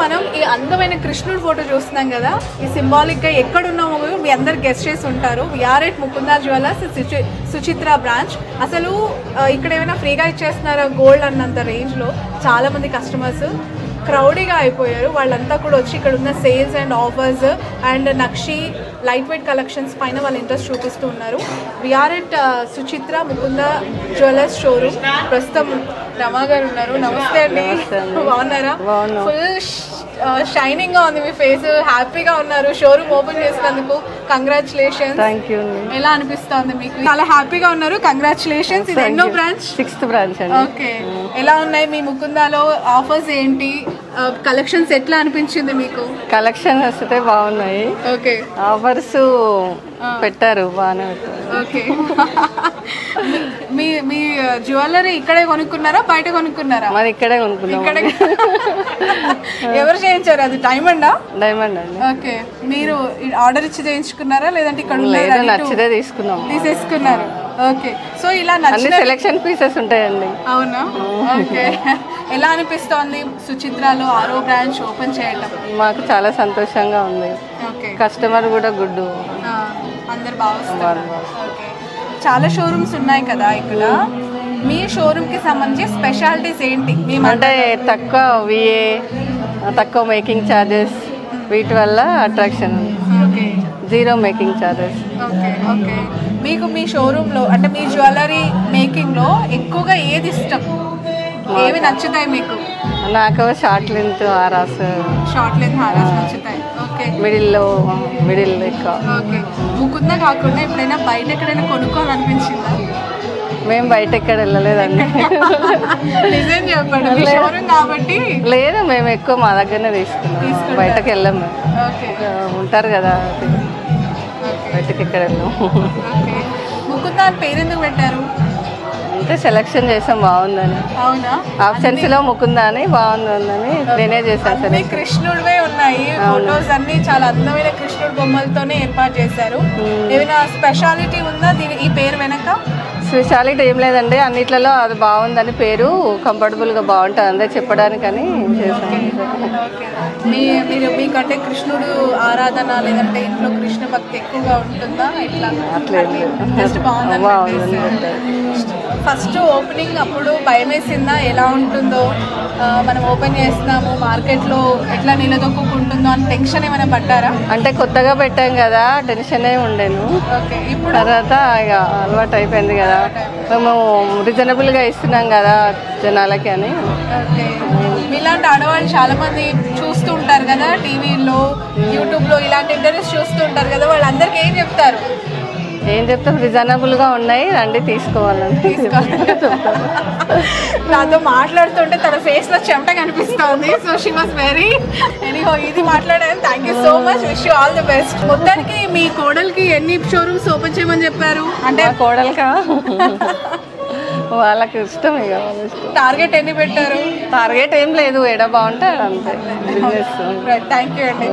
మనం ఈ అందమైన కృష్ణుడి ఫోటో చూస్తున్నాం కదా, ఈ సింబాలిక్గా ఎక్కడున్నామో మీ అందరు గెస్ట్ చేసి ఉంటారు. We are at Mukunda jewellers Suchitra branch. అసలు ఇక్కడ ఏమైనా ఫ్రీగా ఇచ్చేస్తున్నారా గోల్డ్ అన్నంత రేంజ్లో చాలామంది కస్టమర్స్ క్రౌడీగా అయిపోయారు. వాళ్ళంతా కూడా వచ్చి ఇక్కడ ఉన్న సేల్స్ అండ్ ఆఫర్స్ అండ్ నక్షి లైట్ వెయిట్ కలెక్షన్స్ పైన వాళ్ళు ఇంట్రెస్ట్ చూపిస్తూ ఉన్నారు. We are at Suchitra Mukunda jewellers showroom. ప్రస్తుతం రమా గారు ఉన్నారు. నమస్తే అండి, బాగున్నారా? ఫుల్ షైనింగ్ గా ఉంది మీ ఫేస్, హ్యాపీగా ఉన్నారు. షోరూమ్ ఓపెన్ చేసినందుకు కంగ్రాచులేషన్స్. ఎలా అనిపిస్తుంది మీకు? చాలా హ్యాపీగా ఉన్నారు, కంగ్రాచులేషన్స్. ఇది ఎన్నో బ్రాంచ్? 6th branch. ఓకే, ఎలా ఉన్నాయి మీ ముకుందాలో ఆఫర్స్ ఏంటి, కలెక్షన్స్ ఎట్లా అనిపించింది మీకు? కలెక్షన్స్ వస్తే బాగున్నాయి. ఓకే, ఆఫర్స్ పెట్టారు, బాగానే పెట్టారు. ఓకే. మీ జ్యువెలరీ ఇక్కడే కొనుక్కున్నారా బయట కొనుక్కున్నారా? మరి ఇక్కడే కొనుక్కున్నాం. ఎవరు చేయించారు? అది డైమండా? డైమండ్ అండి. ఓకే, మీరు ఆర్డర్ ఇచ్చి చేయించుకున్నారా లేదంటే ఇక్కడ నచ్చితే తీసేసుకున్నారు? ఓకే, సో ఇలా నచ్చిన సెలెక్షన్ పీసెస్ ఉంటాయండి. అవునా? ఓకే, ఎలా అనిపిస్తోంది సుచిత్రలో 6వ బ్రాంచ్ ఓపెన్ చేయడం? మాకు చాలా సంతోషంగా ఉంది. ఓకే, కస్టమర్ కూడా గుడ్, అందరు బాగున్నారు. ఓకే, చాలా షోరూమ్స్ ఉన్నాయి కదా ఇక్కడ, మీ షోరూమ్ కి సంబంధించి స్పెషాలిటీస్ ఏంటి? అంటే తక్కువ విఏ, తక్కువ మేకింగ్ ఛార్జెస్, వీటి వల్ల attraction. Zero making charges. Okay okay, మీకు మీ షోరూంలో అంటే మీ జ్యువెలరీ మేకింగ్లో ఎక్కువగా ఏది ఇష్టం, ఏవి నచ్చుతాయి మీకు? నాకు short length harass. Short length harass నచ్చుతాయి. ఓకే, మిడిల్ ఎక్కువ. ఓకే, ముకుందా కాకుండా ఎప్పుడైనా బయట ఎక్కడైనా కొనుక్కోవాలనిపించిందా? మేము బయట ఎక్కడ వెళ్ళలేదండి. నిజం చెప్పండి, షోరూమ్ కాబట్టి. లేదు, మేము ఎక్కువ మా దగ్గరనే తీసుకున్నాం, బయటకు వెళ్ళాము. ఉంటారు కదా, బయటకి ఎక్కడ వెళ్ళాము. ముకుందా అని పేరు ఎందుకు పెట్టారు? అంటే సెలెక్షన్ చేసాం, బాగుందని. అవునా? ఆప్షన్స్ లో ముకుందా అని బాగుందని నేనే చేశాను. కృష్ణుడివే ఉన్నాయి ఫోటోస్ అన్ని, చాలా అందమైన కృష్ణుడి బొమ్మలతోనే ఏర్పాటు చేశారు. ఏమైనా స్పెషాలిటీ ఉందా ఈ పేరు వెనక? స్పెషాలిటీ ఏం లేదండి, అన్నిట్లలో అది బాగుందని పేరు, కంఫర్టబుల్గా బాగుంటుంది అందే చెప్పడానికని చేశాను. మీరు మీకంటే కృష్ణుడు ఆరాధన లేదంటే ఇంట్లో కృష్ణ భక్తి ఎక్కువగా ఉంటుందా? ఇట్లా జస్ట్ బాగుంది. ఫస్ట్ ఓపెనింగ్ అప్పుడు భయం వేసిందా ఎలా ఉంటుందో, మనం ఓపెన్ చేస్తున్నాము మార్కెట్లో ఎట్లా నిలదొక్కుంటుందో అని టెన్షన్ ఏమైనా పడ్డారా? అంటే కొత్తగా పెట్టాం కదా, టెన్షనే ఉండేను. ఓకే, ఇప్పుడు తర్వాత ఇక అలవాటు అయిపోయింది కదా, మేము రీజనబుల్గా ఇస్తున్నాం కదా జనాలకి అని. ఓకే, మీలాంటి ఆడవాళ్ళు చాలా మంది చూస్తూ ఉంటారు కదా టీవీలో, యూట్యూబ్లో ఇలాంటి ఇంటర్వ్యూస్ చూస్తూ ఉంటారు కదా, వాళ్ళందరికీ ఏం చెప్తారు? ఏం చెప్తాం, రీజనబుల్గా ఉన్నాయి, రండి తీసుకోవాలని. నాతో మాట్లాడుతుంటే తన ఫేస్ లో చెమట కనిపిస్తుంది. So she was very anyhow, ఇది మాట్లాడాను. Thank you so much, wish you all the best. మొత్తానికి మీ కోడలికి ఎన్ని షోరూమ్స్ ఓపెన్ చేయమని చెప్పారు? అంటే కోడలికా వాళ్ళకి ఇష్టం, ఇక టార్గెట్ ఎన్ని పెట్టారు? టార్గెట్ ఏం లేదు, ఎడ బాగుంటే అంతే బిజినెస్. థ్యాంక్ యూ అండి.